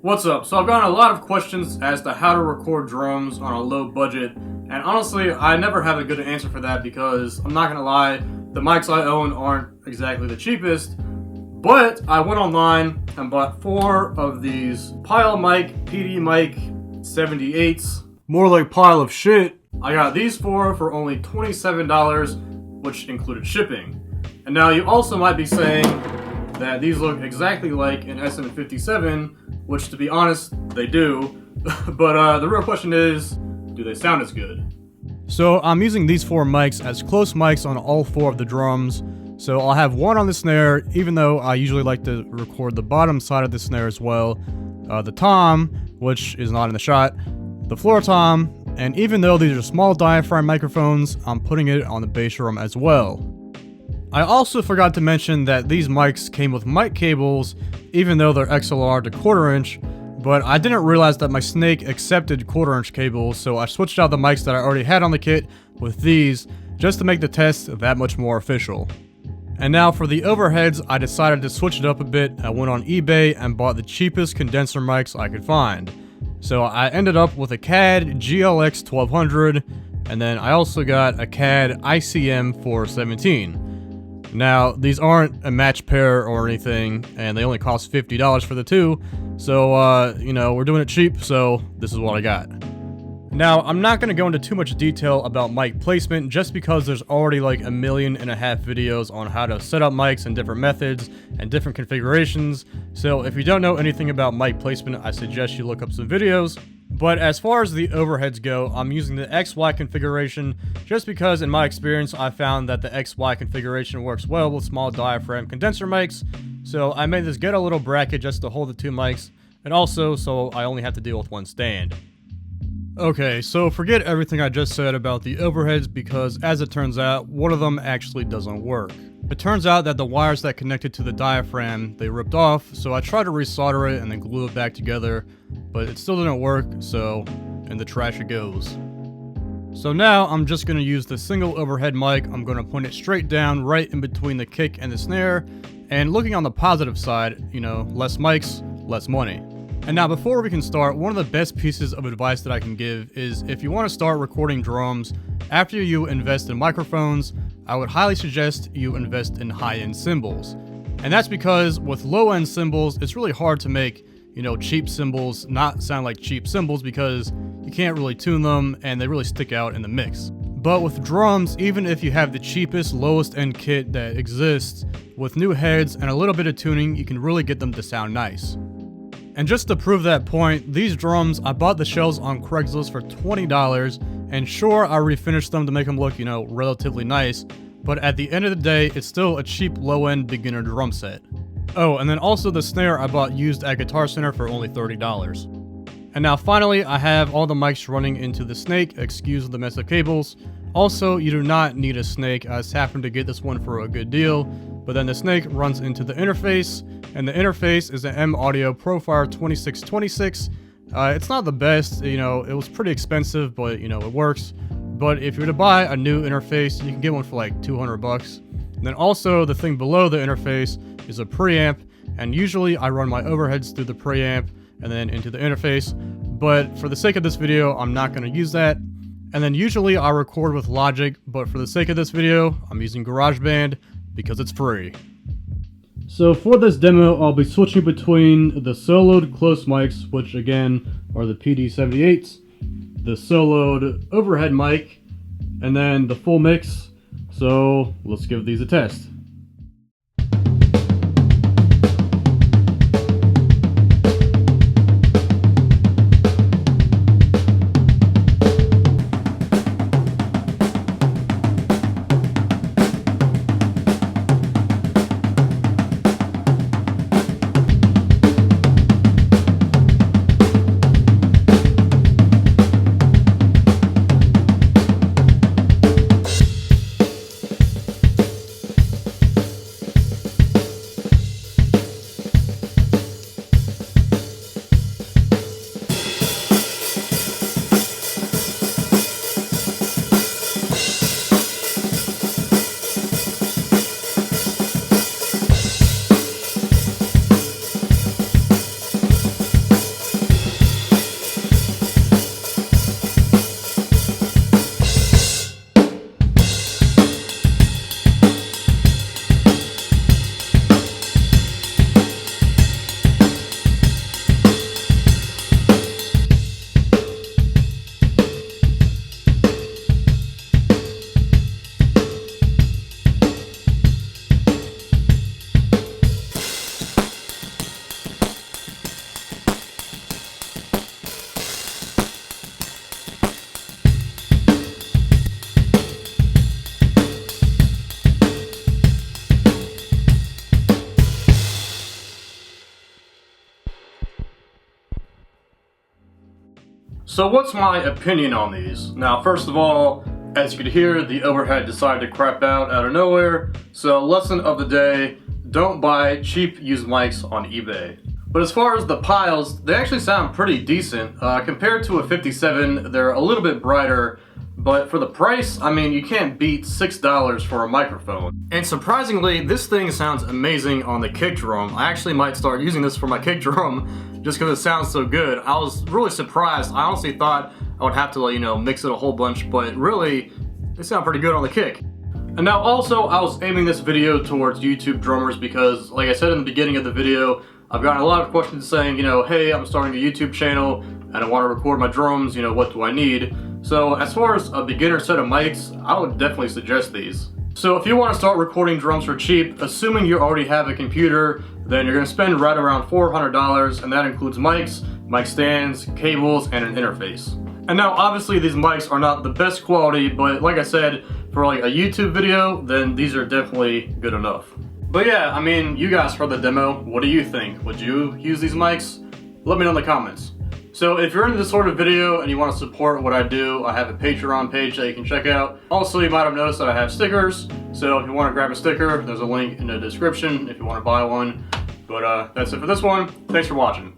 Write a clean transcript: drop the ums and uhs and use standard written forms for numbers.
What's up? So I've gotten a lot of questions as to how to record drums on a low budget, and honestly, I never have a good answer for that because I'm not gonna lie, the mics I own aren't exactly the cheapest, but I went online and bought 4 of these Pile Mic PD Mic 78s. More like pile of shit. I got these 4 for only $27, which included shipping. And now you also might be saying that these look exactly like an SM57, which to be honest, they do. But the real question is, do they sound as good? So I'm using these 4 mics as close mics on all 4 of the drums. So I'll have one on the snare, even though I usually like to record the bottom side of the snare as well. The tom, which is not in the shot, the floor tom, and even though these are small diaphragm microphones, I'm putting it on the bass drum as well. I also forgot to mention that these mics came with mic cables, even though they're XLR to 1/4 inch, but I didn't realize that my Snake accepted 1/4 inch cables, so I switched out the mics that I already had on the kit with these, just to make the test that much more official. And now for the overheads, I decided to switch it up a bit. I went on eBay and bought the cheapest condenser mics I could find. So I ended up with a CAD GLX 1200, and then I also got a CAD ICM 417. Now, these aren't a match pair or anything, and they only cost $50 for the 2, so, you know, we're doing it cheap, so this is what I got. Now, I'm not going to go into too much detail about mic placement, just because there's already like 1.5 million videos on how to set up mics and different methods and different configurations, so if you don't know anything about mic placement, I suggest you look up some videos. But as far as the overheads go, I'm using the XY configuration just because in my experience I found that the XY configuration works well with small diaphragm condenser mics, so I made this ghetto little bracket just to hold the 2 mics, and also so I only have to deal with one stand. Okay, so forget everything I just said about the overheads because as it turns out, one of them actually doesn't work. It turns out that the wires that connected to the diaphragm, they ripped off, so I tried to resolder it and then glue it back together, but it still didn't work, so in the trash it goes. So now I'm just going to use the single overhead mic. I'm going to point it straight down right in between the kick and the snare, and looking on the positive side, you know, less mics, less money. And now before we can start, one of the best pieces of advice that I can give is if you want to start recording drums, after you invest in microphones, I would highly suggest you invest in high-end cymbals. And that's because with low-end cymbals, it's really hard to make, you know, cheap cymbals not sound like cheap cymbals because you can't really tune them and they really stick out in the mix. But with drums, even if you have the cheapest, lowest end kit that exists, with new heads and a little bit of tuning, you can really get them to sound nice. And just to prove that point, these drums, I bought the shells on Craigslist for $20, and sure, I refinished them to make them look, you know, relatively nice, but at the end of the day, it's still a cheap low-end beginner drum set. Oh, and then also the snare I bought used at Guitar Center for only $30. And now finally, I have all the mics running into the Snake, excuse the mess of cables. Also, you do not need a Snake, I just happened to get this one for a good deal, but then the Snake runs into the interface, and the interface is an M-Audio Profire 2626. It's not the best, you know, it was pretty expensive, but you know, it works. But if you were to buy a new interface, you can get one for like $200. And then also, the thing below the interface is a preamp, and usually I run my overheads through the preamp and then into the interface, but for the sake of this video, I'm not going to use that. And then usually I record with Logic, but for the sake of this video, I'm using GarageBand because it's free. So for this demo, I'll be switching between the soloed close mics, which again are the PD78s, the soloed overhead mic, and then the full mix. So let's give these a test. So what's my opinion on these? Now, first of all, as you can hear, the overhead decided to crap out of nowhere. So lesson of the day, don't buy cheap used mics on eBay. But as far as the piles, they actually sound pretty decent. Compared to a 57, they're a little bit brighter, but for the price, I mean, you can't beat $6 for a microphone. And surprisingly, this thing sounds amazing on the kick drum. I actually might start using this for my kick drum just because it sounds so good. I was really surprised. I honestly thought I would have to, like, mix it a whole bunch, but really, they sound pretty good on the kick. And now also, I was aiming this video towards YouTube drummers because, like I said in the beginning of the video, I've gotten a lot of questions saying, hey, I'm starting a YouTube channel and I want to record my drums, what do I need? So as far as a beginner set of mics, I would definitely suggest these. So if you want to start recording drums for cheap, assuming you already have a computer, then you're going to spend right around $400, and that includes mics, mic stands, cables, and an interface. And now obviously these mics are not the best quality, but like I said, for like a YouTube video, then these are definitely good enough. But yeah, I mean, you guys heard the demo. What do you think? Would you use these mics? Let me know in the comments. So if you're into this sort of video and you want to support what I do, I have a Patreon page that you can check out. Also, you might have noticed that I have stickers. So if you want to grab a sticker, there's a link in the description if you want to buy one. But that's it for this one. Thanks for watching.